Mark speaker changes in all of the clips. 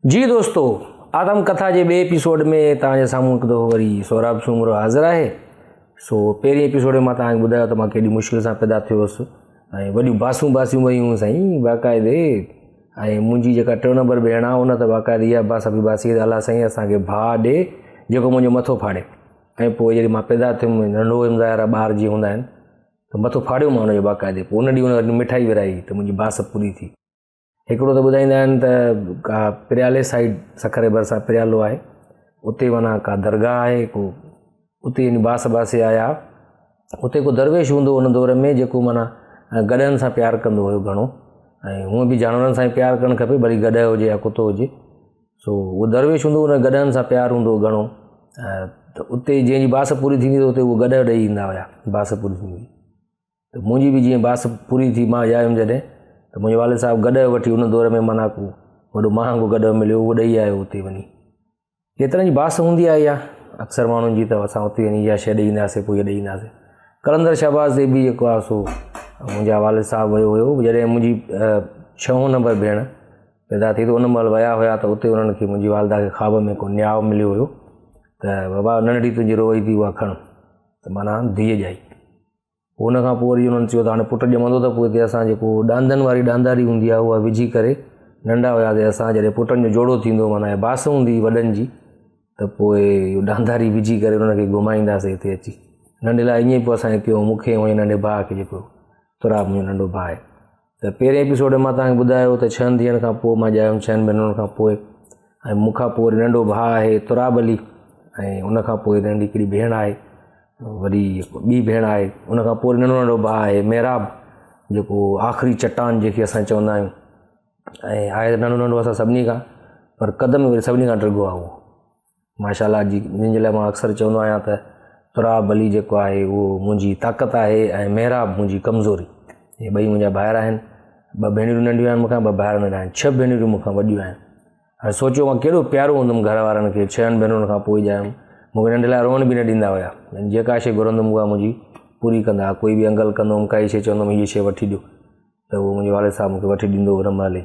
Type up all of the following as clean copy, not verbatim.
Speaker 1: जी दोस्तों, आत्मकथा के बे एपिसोड में तव्हांजे साम्हूं हिकु दफ़ो वरी सौराब सूमरो हाज़िर आहे। सो पहिरीं एपिसोड में मां तव्हांखे ॿुधायो त मां केॾी मुश्किल सां पैदा थियो हुउसि ऐं वॾियूं बासूं वयूं साईं बाक़ाइदे। ऐं मुंहिंजी जेका 3 नंबर भेण आहे उन त बाक़ाइदे इहा बास बि बासी अला साईं असांखे भाउ ॾे जेको मुंहिंजो मथो फाड़े। ऐं पोइ जॾहिं मां पैदा थियुमि नंढो हुयुमि ज़ाहिर आहे ॿार जीअं हूंदा आहिनि त मथो फाड़ियो मां हुनजो बाक़ाइदे। पोइ उन ॾींहुं उन मिठाई विराई त मुंहिंजी बास पूरी थी। हिकिड़ो त ॿुधाईंदा आहिनि त का पिरियाले साइड सखर भरिसां पिरियालो आहे, उते माना का दरगाह आहे, को उते यानी बास बासे आया। उते को दरवेश हूंदो उन दौर में जेको माना गॾनि सां प्यारु कंदो हुयो घणो, ऐं हूअं बि जानवरनि सां ई प्यारु करणु खपे, भली गॾ हुजे या कुतो हुजे। सो उहो दरवेश हूंदो, उन गॾनि सां प्यारु हूंदो घणो। त उते जंहिंजी बास पूरी थींदी उते उहो गॾ ॾेई ईंदा हुया, बास पूरी थींदी। त मुंहिंजी बि जीअं बास पूरी थी, मां आयुमि जॾहिं त मुंहिंजे वालिद साहिबु गॾु वठी उन दौर में माना को वॾो महांगो गॾु मिलियो, उहो ॾेई आयो उते वञी। केतिरनि जी बास हूंदी आहे इहा अक्सर माण्हुनि जी, त असां उते वञी इहा शइ ॾेई ईंदासीं, पोइ इहा ॾेई ईंदासीं। कलंदर शहबाज़ ते बि जेको आहे सो मुंहिंजा वालिद साहिबु वियो हुयो जॾहिं मुंहिंजी 6 नंबर भेण पैदा थी, त उन महिल विया हुया त उते उन्हनि खे मुंहिंजी वालिदा खे ख़्वाब में को न्याउ मिलियो हुयो त बाबा नंढड़ी तुंहिंजी रोई थी उहा खण, त माना धीअ ॼाई। उन खां पोइ वरी उन्हनि चयो त हाणे पुटु ॼमंदो त पोइ हिते असां जेको ॾांदनि वारी ॾांदारी हूंदी आहे उहा विझी करे नंढा हुयासीं असां, जॾहिं पुटनि जो जोड़ो थींदो माना बास हूंदी वॾनि जी, त पोइ इहो ॾांदारी विझी करे उनखे घुमाईंदासीं हिते अची। नंढे लाइ ईअं ई पोइ असांखे कयो, मूंखे ऐं नंढे भाउ खे जेको तुराब मुंहिंजो नंढो भाउ आहे। त पहिरें एपिसोड में मां तव्हांखे ॿुधायो त 6 धीअनि खां पोइ मां ॼायुमि, 6 भेनरुनि खां पोइ। ऐं मूंखां पोइ वरी नंढो भाउ आहे तुराब अली, ऐं उनखां पोइ नंढी हिकिड़ी भेण आहे, वरी ॿी भेण आहे। उनखां पोइ नंढो नंढो भाउ आहे मेहराब, जेको आख़िरी चट्टान जंहिंखे असां चवंदा आहियूं। ऐं आहे त नंढो नंढो असां सभिनी खां, पर क़दम वरी सभिनी खां डिघो आहे उहो माशाल्लाह जी, जंहिंजे लाइ मां अक्सर चवंदो आहियां त तुराब अली जेको आहे उहो मुंहिंजी ताक़त आहे ऐं मेहराब मुंहिंजी कमज़ोरी। इहे ॿई मुंहिंजा भाइर आहिनि। 2 भेनरूं नंढियूं आहिनि मूंखां, 2 भाइर नंढा आहिनि। 6 भेनरूं मूंखां वॾियूं आहिनि। हाणे सोचियो मां कहिड़ो प्यारो हूंदुमि घर वारनि खे, 6 भेनरुनि खां पोइ ॼायुमि। मूंखे नंढे लाइ रोअण बि न ॾींदा हुया, जेका शइ घुरंदुमि उहा मुंहिंजी पूरी कंदा। कोई बि अंगल कंदुमि, काई शइ चवंदुमि हीअ शइ वठी ॾियो, त उहो मुंहिंजे वालिद साहिबु मूंखे वठी ॾींदो हुओ रमाल ई,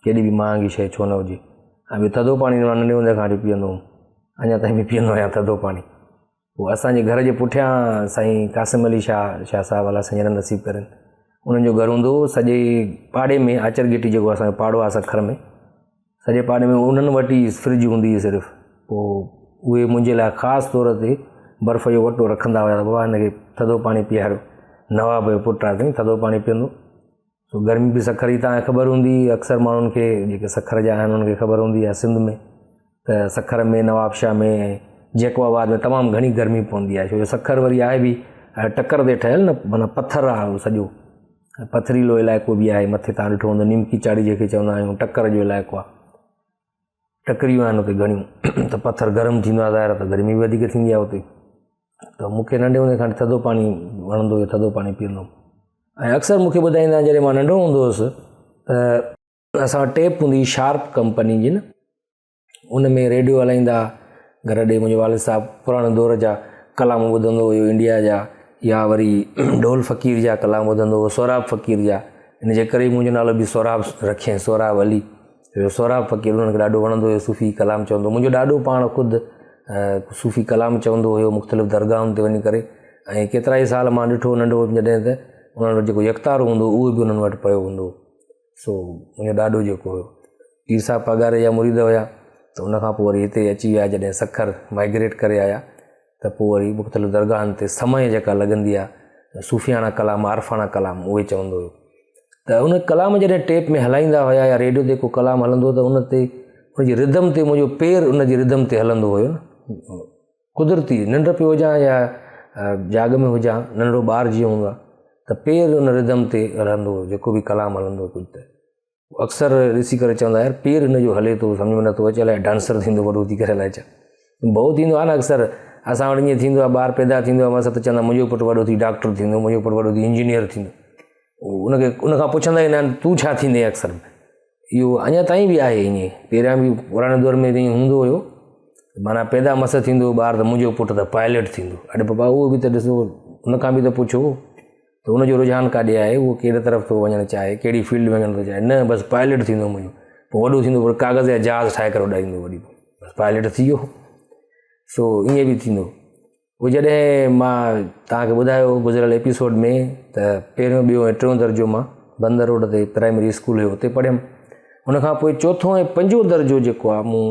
Speaker 1: केॾी बि महांगी शइ छो न हुजे। ऐं ॿियो थधो पाणी मां नंढे हूंदे खां वठी पीअंदो हुउमि, अञा ताईं बि पीअंदो आहियां थधो पाणी। पोइ असांजे घर जे पुठियां साईं कासिम अली शाह साहिबु अला संजर नसीब करनि, उन्हनि जो घरु हूंदो हुओ सॼे पाड़े में। आचर गिटी जेको असांजो पाड़ो आहे सखर में, सॼे पाड़े में उन्हनि वटि ई फ्रिज हूंदी हुई सिर्फ़ु। पोइ उहे मुंहिंजे लाइ ख़ासि तौर ते बर्फ़ जो वटो रखंदा हुया त बाबा हिनखे थधो पाणी पीआरियो, नवाब जो पुटु आहे साईं, थधो पाणी पीअंदो। सो गर्मी बि सखर जी तव्हांखे ख़बर हूंदी, अक्सर माण्हुनि खे जेके सखर जा आहिनि उन्हनि खे ख़बर हूंदी आहे सिंध में त सखर में नवाबशाह में जैकोबाबाद में तमामु घणी गर्मी पवंदी आहे, छो जो सखर वरी आहे बि टकर ते ठहियलु न, माना पथर आहे उहो सॼो, पथरीलो इलाइक़ो बि आहे। मथे तव्हां ॾिठो हूंदो निमकी चाड़ी जंहिंखे चवंदा आहियूं, टकर जो इलाइक़ो आहे, टकरियूं आहिनि उते घणियूं, त पथर गरम थींदो आहे ज़ाहिर, त गर्मी बि वधीक थींदी आहे उते। त मूंखे नंढे हूंदे खां थधो पाणी वणंदो हुयो, थधो पाणी पीअंदो हुउमि। ऐं अक्सर मूंखे ॿुधाईंदा जॾहिं मां नंढो हूंदो हुउसि त असां टेप हूंदी शार्प कंपनी जी न, उन में रेडियो हलाईंदा घर ॾे। मुंहिंजे वालिद साहिबु पुराणे दौर जा कलाम ॿुधंदो हुयो, इंडिया जा, या वरी ढोल फ़क़ीर जा कलाम ॿुधंदो हुओ, सोराब फ़क़ीर जा। इन जे करे मुंहिंजो नालो बि सोराब रखियईं, सोराब अली। सोराब फ़क़ीर उन्हनि खे ॾाढो वणंदो हुयो, सूफ़ी कलाम चवंदो। मुंहिंजो ॾाॾो पाण ख़ुदि सूफ़ी कलाम चवंदो हुयो मुख़्तलिफ़ दरगाहुनि ते वञी करे। ऐं केतिरा ई साल मां ॾिठो नंढो जॾहिं त उन्हनि वटि जेको यकतारो हूंदो उहो बि उन्हनि वटि पियो हूंदो। सो मुंहिंजो ॾाॾो जेको हुयो पीर साहिबु पगारे जा मुरीद हुया, त उनखां पोइ वरी हिते अची विया जॾहिं सखर माइग्रेट करे आया, त पोइ वरी मुख़्तलिफ़ दरगाहनि ते समय जेका लॻंदी आहे सूफ़ियाना कलाम, आरफ़ाना कलाम, उहे चवंदो हुयो। त उन कलाम जॾहिं टेप में हलाईंदा हुया या रेडियो ते को कलाम हलंदो त उन ते उनजी रिदम ते मुंहिंजो पेर उनजी रिदम ते हलंदो हुयो न, कुदरती निंड पियो हुजां या जाग में हुजां, नंढड़ो ॿार जीअं हूंदो आहे त पेर उन रिदम ते हलंदो हुयो, जेको बि कलाम हलंदो कुझु। त अक्सर ॾिसी करे चवंदा यार पेर हिनजो हले थो, सम्झ में नथो अचे, अलाए डांसर थींदो वॾो थी करे, अलाए छा भउ थींदो आहे न। अक्सर असां वटि ईअं थींदो आहे, ॿार पैदा थींदो आहे, मस त चवंदा मुंहिंजो पुटु वॾो थी डॉक्टर थींदो, मुंहिंजो पुटु वॾो थी इंजीनियर थींदो। उनखे उनखां पुछंदा ई न आहिनि तूं छा थींदे। अक्सर इहो अञा ताईं बि आहे ईअं, पहिरियां बि पुराणे दौर में ईअं हूंदो हुयो, माना पैदा मस थींदो ॿार त मुंहिंजो पुटु त पायलट थींदो। अड़े बाबा उहो बि त ॾिसो, उनखां बि त पुछो त उनजो रुझान काॾे आहे, उहो कहिड़े तरफ़ थो वञणु चाहे, कहिड़ी फील्ड में वञणु थो चाहे। न बसि पायलट थींदो मुंहिंजो, पोइ वॾो थींदो वरी कागज़ जा जहाज़ ठाहे करे उॾाईंदो वरी बसि पायलट थी वियो। सो ईअं बि थींदो। पोइ जॾहिं मां तव्हांखे ॿुधायो गुज़िरियल एपिसोड में त पहिरियों ॿियों ऐं टियों दर्जो मां बंदर रोड ते प्राइमरी स्कूल हुयो उते पढ़ियमि। उनखां पोइ चोथों ऐं पंजो दर्जो जेको आहे मूं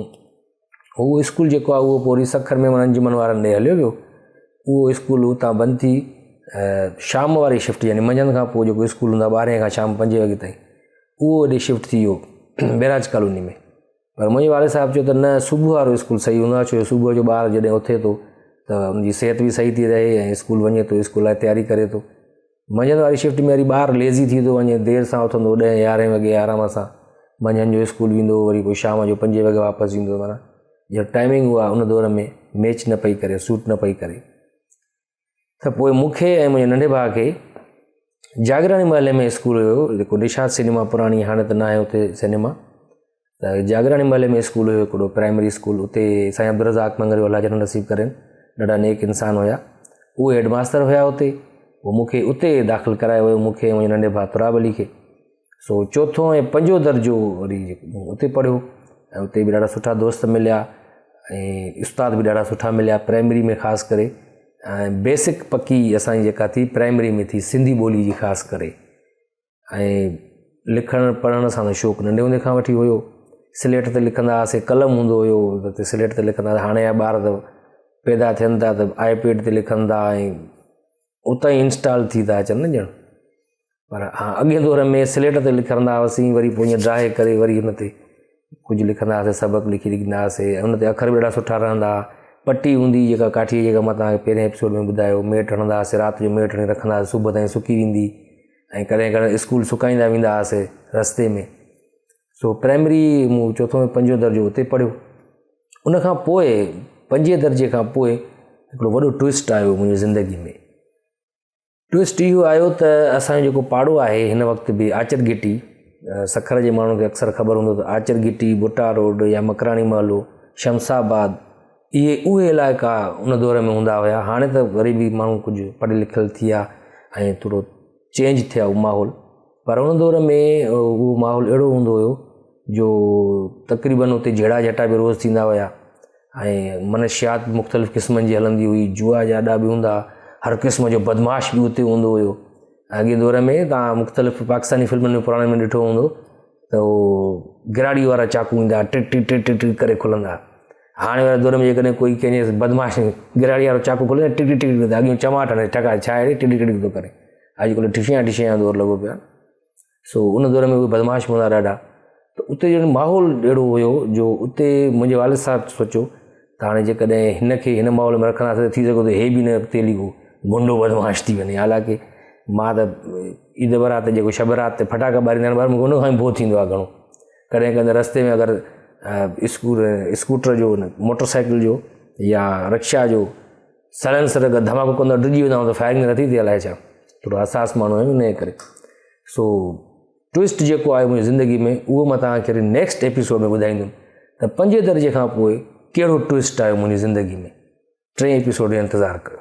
Speaker 1: उहो स्कूल जेको आहे उहो पोइ वरी सखर में अंजुमन वारनि ॾे हलियो वियो। उहो स्कूल हुतां बंदि थी शाम वारी शिफ्ट यानी मंझंदि खां पोइ जेको स्कूल हूंदो आहे 12 खां शाम 5 वॻे ताईं उहो वॾे शिफ्ट थी वियो बैराज कॉलोनी में। पर मुंहिंजे वारे साहिबु चयो त न सुबुह वारो स्कूल सही हूंदो आहे, छो जो सुबुह जो ॿार जॾहिं उथे थो त उनजी सिहत बि सही थी रहे ऐं स्कूल वञे थो, स्कूल लाइ तयारी करे थो। मंझंदि वारी शिफ्ट में वरी ॿार लेज़ी थी थो वञे, देरि सां उथंदो 10-11 वॻे आराम सां मंझंदि जो स्कूल वेंदो, वरी पोइ शाम जो 5 वॻे वापसि ईंदो। माना जो टाइमिंग उहा उन दौर में मैच न पई करे, सूट न पई करे। त पोइ मूंखे ऐं मुंहिंजे नंढे भाउ खे जागरानी महले में स्कूल हुयो, जेको निशाद सिनेमा पुराणी, हाणे त न आहे उते सिनेमा, त जागरानी महले में स्कूल हुयो हिकिड़ो प्राइमरी स्कूल। उते साईं अब्दुरज़ाक मंगरी अल्लाह जन नसीब करनि, ॾाढा नेक इंसान हुया, उहे हेडमास्टर हुया उते। पोइ मूंखे उते दाख़िल करायो वियो, मूंखे ऐं मुंहिंजे नंढे भाउ तुराब अली खे। सो चोथों ऐं पंजो दर्जो वरी उते पढ़ियो ऐं उते बि ॾाढा सुठा दोस्त मिलिया ऐं उस्ताद बि ॾाढा सुठा मिलिया। प्राइमरी में ख़ासि करे ऐं बेसिक पकी असांजी जेका थी प्राइमरी में थी सिंधी ॿोली जी ख़ासि करे। ऐं लिखणु पढ़ण सां त शौक़ु नंढे हूंदे खां वठी हुयो। स्लेट ते लिखंदा हुआसीं, कलम हूंदो हुयो त स्लेट ते लिखंदा हुआसीं। हाणे जा ॿार त पैदा थियनि था त आईपैड ते लिखनि था ऐं उतां ई इंस्टॉल थी था अचनि न ॼण। पर हा अॻे दौर में स्लेट ते लिखंदा हुआसीं, वरी पोइ ईअं ड्राहे करे वरी हुन ते कुझु लिखंदा हुआसीं, सबक़ु लिखी ॾींदा हुआसीं। हुन ते अखर बि ॾाढा सुठा रहंदा। पटी हूंदी जेका काठीअ जेका मां तव्हांखे पहिरें एपिसोड में ॿुधायो, मेट हणंदा हुआसीं, राति जो मेट हणी रखंदा हुआसीं, सुबुह ताईं सुकी वेंदी ऐं कॾहिं कॾहिं स्कूल सुकाईंदा वेंदा हुआसीं रस्ते में। सो प्राइमरी मूं चोथों ऐं पंजो दर्जो उते पढ़ियो। उनखां पोइ 5 दर्जे खां पोइ हिकिड़ो वॾो ट्विस्ट आयो मुंहिंजी ज़िंदगी में। ट्विस्ट इहो आयो त असांजो जेको पाड़ो आहे हिन वक़्तु बि आचर गिटी, सखर जे माण्हुनि खे अक्सर ख़बर हूंदो त आचर गिटी, बुटा रोड या मकराणी महलो, शमसाबाद, इहे उहे इलाइक़ा उन दौर में हूंदा हुया। हाणे त वरी बि माण्हू कुझु पढ़ियल लिखियल थी विया ऐं थोरो चेंज थिया उहो माहौल। पर उन दौर में उहो माहौल अहिड़ो हूंदो हुयो जो तक़रीबन उते जहिड़ा जटा बि रोज़ थींदा हुया ऐं मनशियात मुख़्तलिफ़ क़िस्मनि जी हलंदी हुई, जुआ जाॾा बि हूंदा, हर क़िस्म जो बदमाश बि उते हूंदो हुयो। अॻे दौर में तव्हां मुख़्तलिफ़ पाकिस्तानी फिल्मुनि में पुराणे में ॾिठो हूंदो त उहो गिराड़ी वारा चाकू ईंदा, टिट टिट टिट टिट करे खुलंदा। हाणे वारे दौर में जेकॾहिं कोई कंहिंजे बदमाश गिराड़ी वारो चाकू खोले टिक टिक टिक त अॻियूं चमाट हणे टका छा आहे टिक टिक टिक थो करे। अॼुकल्ह ठिशिया ठिशिया दौर लॻो पियो आहे। सो उन दौर में उहे बदमाश हूंदा ॾाढा। त उते जो माहौल अहिड़ो हुयो जो उते मुंहिंजे वालिद साहिबु सोचियो त हाणे जेकॾहिं हिन खे हिन माहौल में रखंदासीं त थी सघो त हे बि न तेली गुंडो बदमाश थी वञे। हालांकि मां त ईद बरात जेको शब रात ते फटाका ॿारींदा आहिनि ॿार मूंखे उन खां ई भउ थींदो आहे घणो। कॾहिं कॾहिं रस्ते में अगरि स्कूटर जो मोटरसाइकिल जो या रिक्शा जो सलेंसर अगरि धमाको कंदो डिॼी वेंदा त फायरिंग नथी थिए, अलाए छा थोरो हसास माण्हू आहियूं उन जे करे। सो ट्विस्ट जेको आहे मुंहिंजी ज़िंदगी में उहो मां तव्हांखे नेक्स्ट एपिसोड में ॿुधाईंदुमि त 5 दर्जे खां पोइ कहिड़ो ट्विस्ट आयो मुंहिंजी ज़िंदगी में। 3 एपिसोड जो इंतज़ारु कयो।